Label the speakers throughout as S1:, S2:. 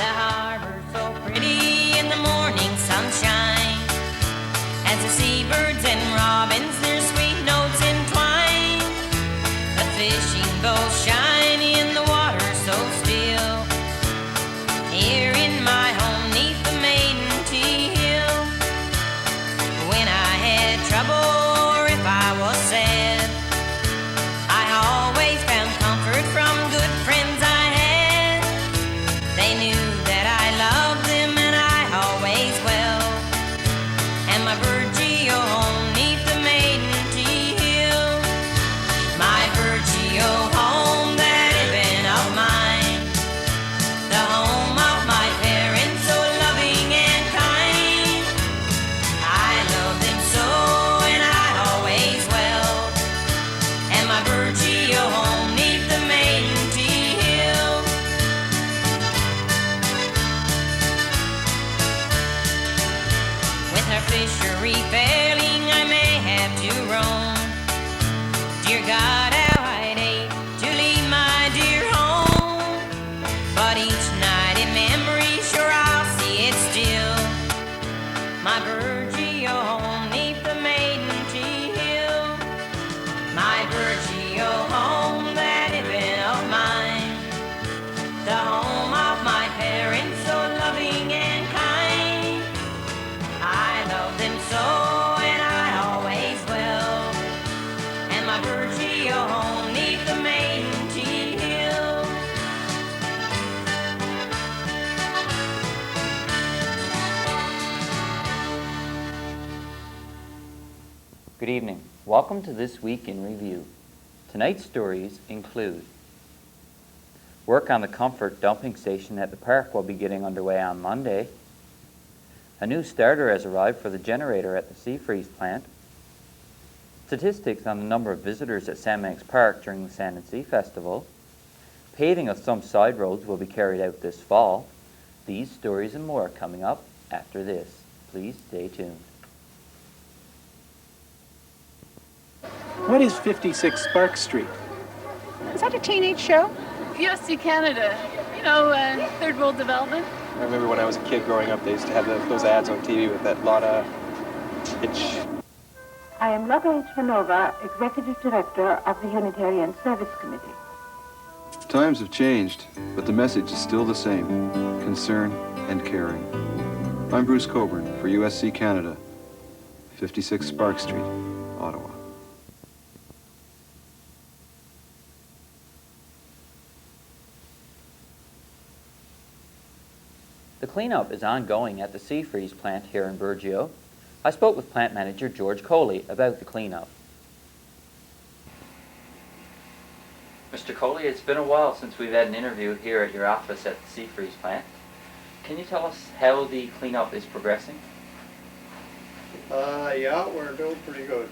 S1: The harbor so pretty in the morning sunshine, as the seabirds and robins their sweet notes entwine. The fishing goes shiny in the water so still, here in my home neath the maiden tea hill. When I had trouble or if I was sad, I always found comfort from good friends I had. They knew that I loved them and I always will. And my Virgio home neath the maiden tea hill, my Virgio home, that heaven of mine, the home of my parents so loving and kind. I love them so and I always will. And my Virgio home neath the maiden tea hill. With her fishery failing, I may have to roam. Dear God, how I'd hate to leave my dear home. But each night in memory, sure I'll see it still. My Virgio home neath the maiden tea hill, my Virgio home, that heaven of mine, the home of my parents so loving and kind. I love them so and I always will. And my Virgio home neath the maiden tea hill.
S2: Good evening. Welcome to This Week in Review. Tonight's stories include work on the comfort dumping station at the park will be getting underway on Monday. A new starter has arrived for the generator at the sea freeze plant. Statistics on the number of visitors at Sandbanks Park during the Sand and Sea Festival. Paving of some side roads will be carried out this fall. These stories and more coming up after this. Please stay tuned.
S3: What is 56 Spark Street?
S4: Is that a teenage show?
S5: USC Canada, you know, third world development.
S3: I remember when I was a kid growing up, they used to have those ads on TV with that Lotta Hitch.
S4: I am Lotta Hitchmanova, Executive Director of the Unitarian Service Committee.
S6: Times have changed, but the message is still the same: concern and caring. I'm Bruce Coburn for USC Canada, 56 Spark Street, Ottawa.
S2: The cleanup is ongoing at the sea freeze plant here in Burgeo. I spoke with plant manager George Coley about the cleanup. Mr. Coley, it's been a while since we've had an interview here at your office at the sea freeze plant. Can you tell us how the cleanup is progressing?
S7: Yeah, we're doing pretty good.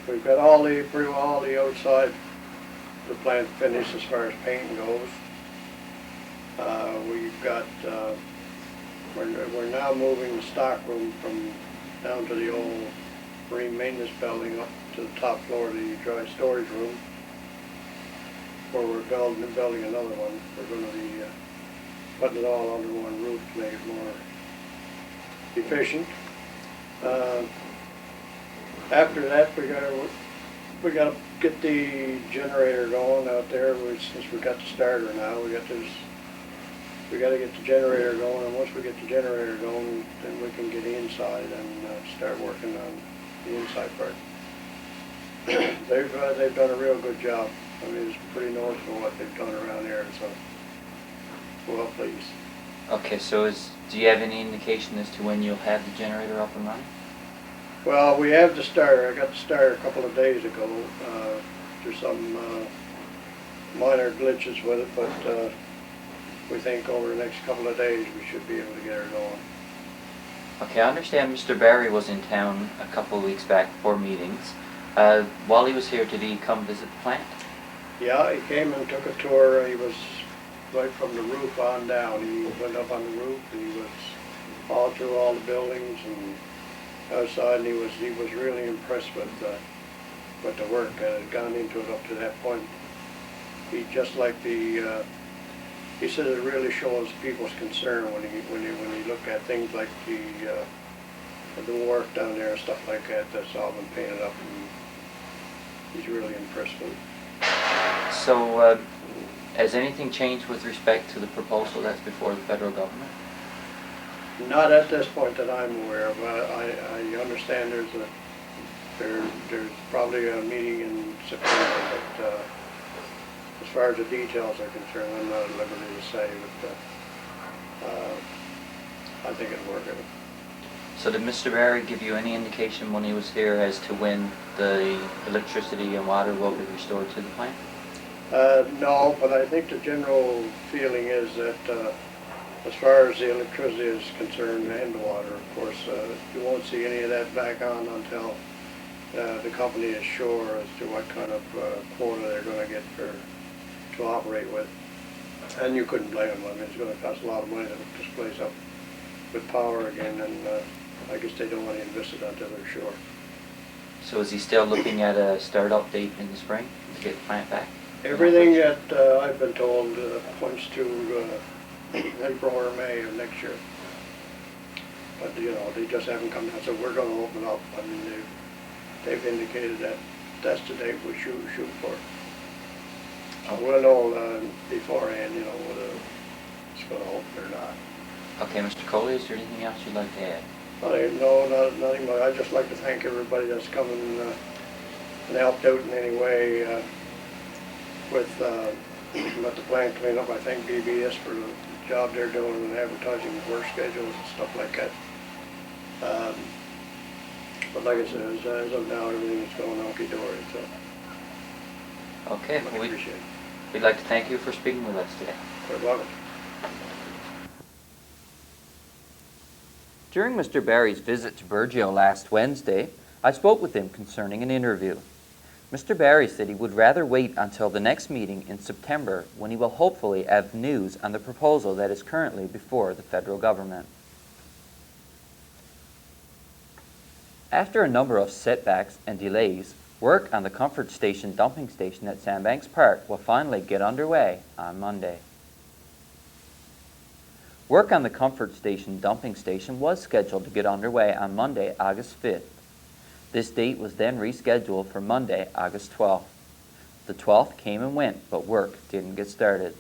S7: We've got pretty well all the outside the plant finished as far as painting goes. We've got, we're now moving the stock room from down to the old marine maintenance building up to the top floor of the dry storage room, where we're building another one. We're going to be putting it all under one roof to make it more efficient. After that, we got to get the generator going out there. Since we got the starter now, we got to get the generator going, and once we get the generator going, then we can get inside and start working on the inside part. They've done a real good job. I mean, it's pretty noticeable what they've done around here, so we're well pleased.
S2: Okay, so do you have any indication as to when you'll have the generator up and running?
S7: Well, we have the starter. I got the starter a couple of days ago. There's some minor glitches with it, but we think over the next couple of days we should be able to get her going.
S2: Okay, I understand Mr. Barry was in town a couple of weeks back for meetings. While he was here, did he come visit the plant?
S7: Yeah, he came and took a tour. He was right from the roof on down. He went up on the roof and he was all through all the buildings and outside, and he was really impressed with the work that had gone into it up to that point. He just like the he said it really shows people's concern when you look at things like the wharf down there and stuff like that. That's all been painted up, and he's really impressed with it.
S2: So, has anything changed with respect to the proposal that's before the federal government?
S7: Not at this point that I'm aware of. I understand there's probably a meeting in September, but as far as the details are concerned, I'm not at liberty to say, but I think it'll work out.
S2: So did Mr. Barry give you any indication when he was here as to when the electricity and water will be restored to the plant?
S7: No, but I think the general feeling is that as far as the electricity is concerned and the water, of course, you won't see any of that back on until the company is sure as to what kind of quota they're going to get to operate with. And you couldn't blame them. I mean, it's going to cost a lot of money to hook this place up with power again, and I guess they don't want to invest it until they're sure.
S2: So is he still looking at a start-up date in the spring to get the plant back?
S7: Everything that I've been told points to April or May of next year. But, you know, they just haven't come down, so we're going to open up. I mean, they've indicated that that's the date we shoot for. So we'll know beforehand, you know, whether it's going to open or not.
S2: Okay, Mr. Coley, is there anything else you'd like to add?
S7: No, nothing much. I'd just like to thank everybody that's come and helped out in any way with the plant cleanup. I thank BBS for the job they're doing and advertising work schedules and stuff like that. But like I said, as of now, everything is going hunky-dory, so
S2: Okay,
S7: much
S2: well,
S7: appreciated.
S2: we'd like to thank you for speaking with us today.
S7: Quite welcome.
S2: During Mr. Barry's visit to Burgeo last Wednesday, I spoke with him concerning an interview. Mr. Barry said he would rather wait until the next meeting in September, when he will hopefully have news on the proposal that is currently before the federal government. After a number of setbacks and delays, work on the Comfort Station dumping station at Sandbanks Park will finally get underway on Monday. Work on the Comfort Station dumping station was scheduled to get underway on Monday, August 5th. This date was then rescheduled for Monday, August 12th. The 12th came and went, but work didn't get started.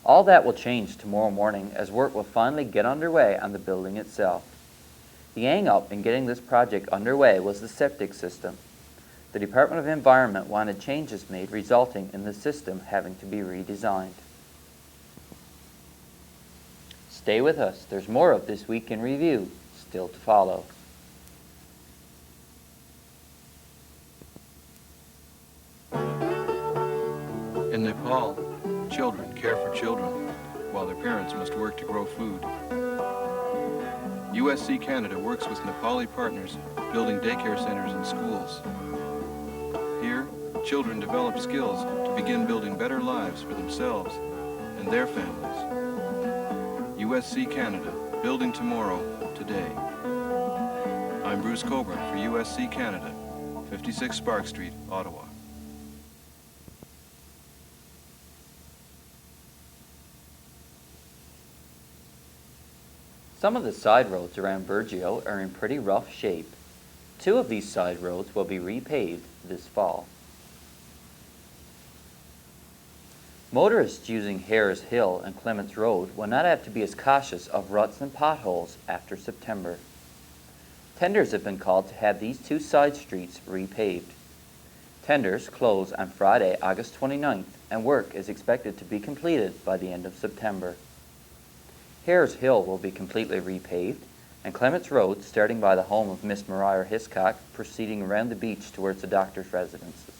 S2: All that will change tomorrow morning as work will finally get underway on the building itself. The hang-up in getting this project underway was the septic system. The Department of Environment wanted changes made, resulting in the system having to be redesigned. Stay with us. There's more of This Week in Review still to follow.
S6: In Nepal, children care for children, while their parents must work to grow food. USC Canada works with Nepali partners, building daycare centers and schools. Here, children develop skills to begin building better lives for themselves and their families. USC Canada, building tomorrow, today. I'm Bruce Coburn for USC Canada, 56 Spark Street, Ottawa.
S2: Some of the side roads around Burgeo are in pretty rough shape. 2 of these side roads will be repaved this fall. Motorists using Hares Hill and Clements Road will not have to be as cautious of ruts and potholes after September. Tenders have been called to have these 2 side streets repaved. Tenders close on Friday, August 29th, and work is expected to be completed by the end of September. Hares Hill will be completely repaved, and Clements Road, starting by the home of Miss Mariah Hiscock, proceeding around the beach towards the doctor's residences.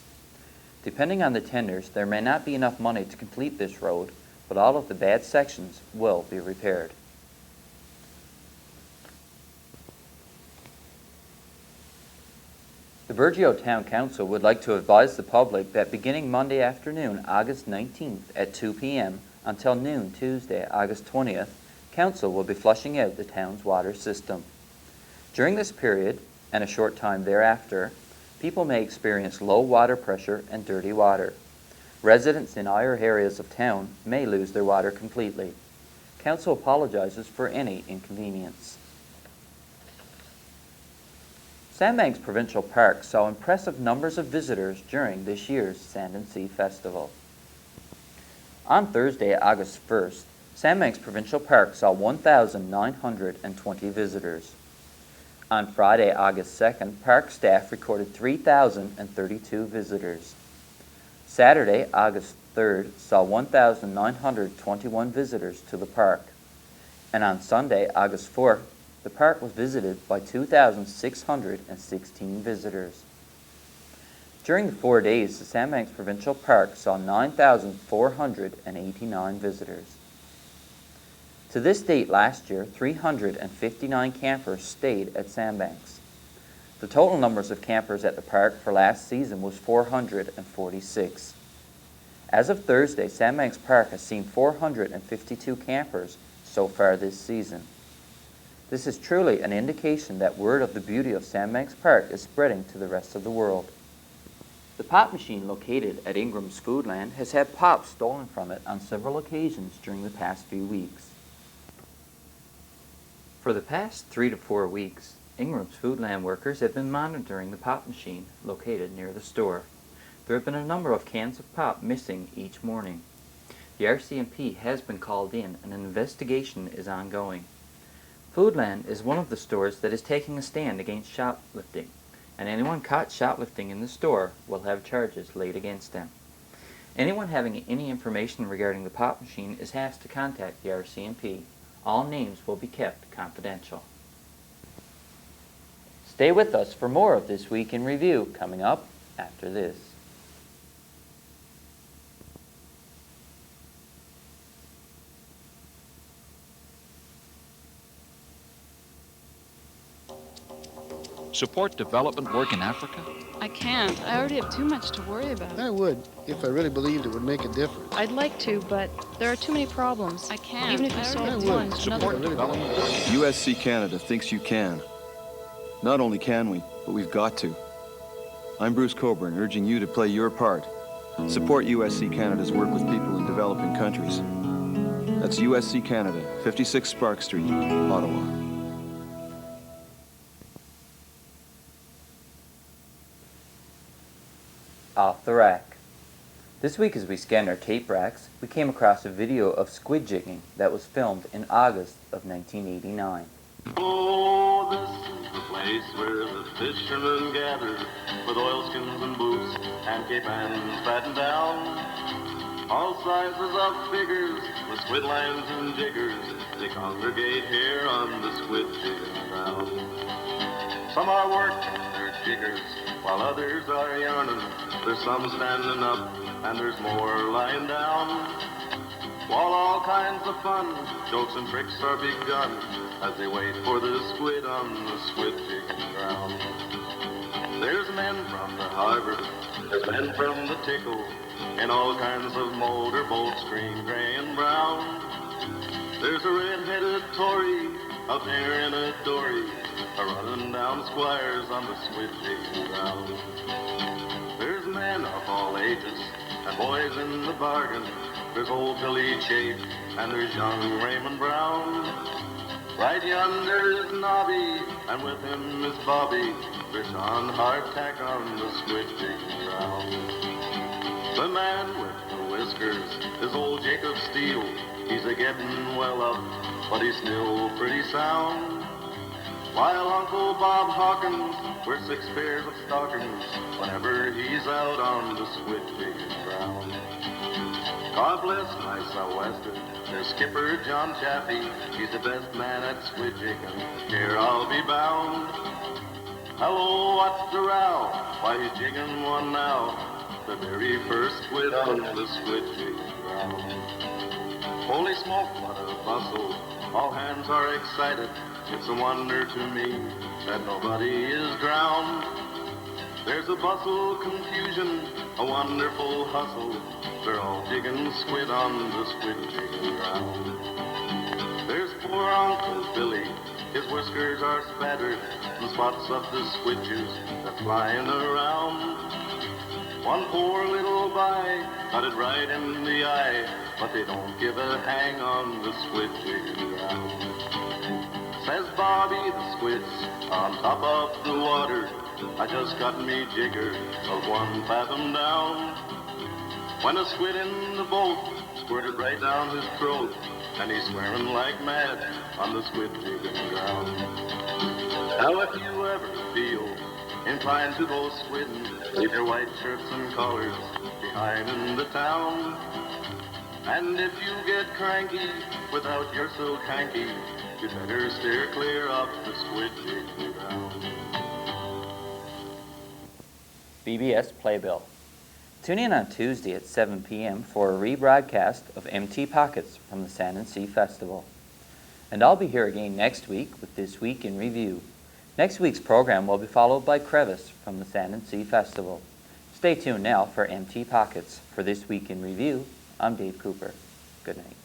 S2: Depending on the tenders, there may not be enough money to complete this road, but all of the bad sections will be repaired. The Burgeo Town Council would like to advise the public that beginning Monday afternoon, August 19th at 2 p.m. until noon Tuesday, August 20th, Council will be flushing out the town's water system. During this period, and a short time thereafter, people may experience low water pressure and dirty water. Residents in higher areas of town may lose their water completely. Council apologizes for any inconvenience. Sandbanks Provincial Park saw impressive numbers of visitors during this year's Sand and Sea Festival. On Thursday, August 1st, Sandbanks Provincial Park saw 1,920 visitors. On Friday, August 2nd, park staff recorded 3,032 visitors. Saturday, August 3rd, saw 1,921 visitors to the park. And on Sunday, August 4th, the park was visited by 2,616 visitors. During the 4 days, the Sandbanks Provincial Park saw 9,489 visitors. To this date last year, 359 campers stayed at Sandbanks. The total numbers of campers at the park for last season was 446. As of Thursday, Sandbanks Park has seen 452 campers so far this season. This is truly an indication that word of the beauty of Sandbanks Park is spreading to the rest of the world. The pop machine located at Ingram's Foodland has had pop stolen from it on several occasions during the past few weeks. For the past 3 to 4 weeks, Ingram's Foodland workers have been monitoring the pop machine located near the store. There have been a number of cans of pop missing each morning. The RCMP has been called in and an investigation is ongoing. Foodland is one of the stores that is taking a stand against shoplifting, and anyone caught shoplifting in the store will have charges laid against them. Anyone having any information regarding the pop machine is asked to contact the RCMP. All names will be kept confidential. Stay with us for more of This Week in Review coming up after this.
S8: Support development work in Africa?
S5: I can't. I already have too much to worry about.
S9: I would, if I really believed it would make a difference.
S10: I'd like to, but there are too many problems.
S5: I can't.
S10: Even if you solve one,
S8: Support
S10: another.
S8: development work.
S6: USC Canada thinks you can. Not only can we, but we've got to. I'm Bruce Coburn, urging you to play your part. Support USC Canada's work with people in developing countries. That's USC Canada, 56 Spark Street, Ottawa.
S2: Off the rack. This week as we scanned our tape racks, we came across a video of squid jigging that was filmed in August of 1989.
S11: Oh, this is the place where the fishermen gather with oilskins and boots and cape ends battened down. All sizes of figures with squid lines and jiggers, they congregate here on the squid jigging ground. Some are working their jiggers while others are yarning. There's some standing up and there's more lying down. While all kinds of fun, jokes and tricks are begun as they wait for the squid on the squid jigging ground. There's men from the harbor, there's men from the tickle, in all kinds of motor boats, green, gray, and brown. There's a red-headed Tory out there in a dory, running down squires on the squid jigging ground. There's men of all ages, and boys in the bargain. There's old Billy Chafe, and there's young Raymond Brown. Right yonder is Nobby, and with him is Bobby. There's Sean Hardtack on the squid jigging ground. The man with the whiskers is old Jacob Steele. He's a-getting well up, but he's still pretty sound. While Uncle Bob Hawkins wears 6 pairs of stockings whenever he's out on the squid jigging ground. God bless my sou'wester, there's Skipper John Chaffee. He's the best man at squid jigging, here I'll be bound. Hello, what's the row? Why, he's jigging one now, the very first squid on the squid jigging ground. Holy smoke, what a bustle, all hands are excited. It's a wonder to me that nobody is drowned. There's a bustle, confusion, a wonderful hustle. They're all jigging squid on the squid jigging ground. There's poor Uncle Billy, his whiskers are spattered in spots of the squid juice that's flying around. One poor little bite got it right in the eye, but they don't give a hang on the squid jigging ground. Says Bobby the squid's on top of the water. I just got me jigger of 1 fathom down. When a squid in the boat squirted right down his throat, and he's swearing like mad on the squid jigging ground. Now if you ever feel inclined to go squidding, leave your white shirts and collars behind in the town. And if you get cranky without your silk hanky, you better steer clear of the squid jigging ground.
S2: BBS Playbill. Tune in on Tuesday at 7 p.m. for a rebroadcast of Empty Pockets from the Sand and Sea Festival. And I'll be here again next week with This Week in Review. Next week's program will be followed by Crevice from the Sand and Sea Festival. Stay tuned now for Empty Pockets. For This Week in Review, I'm Dave Cooper. Good night.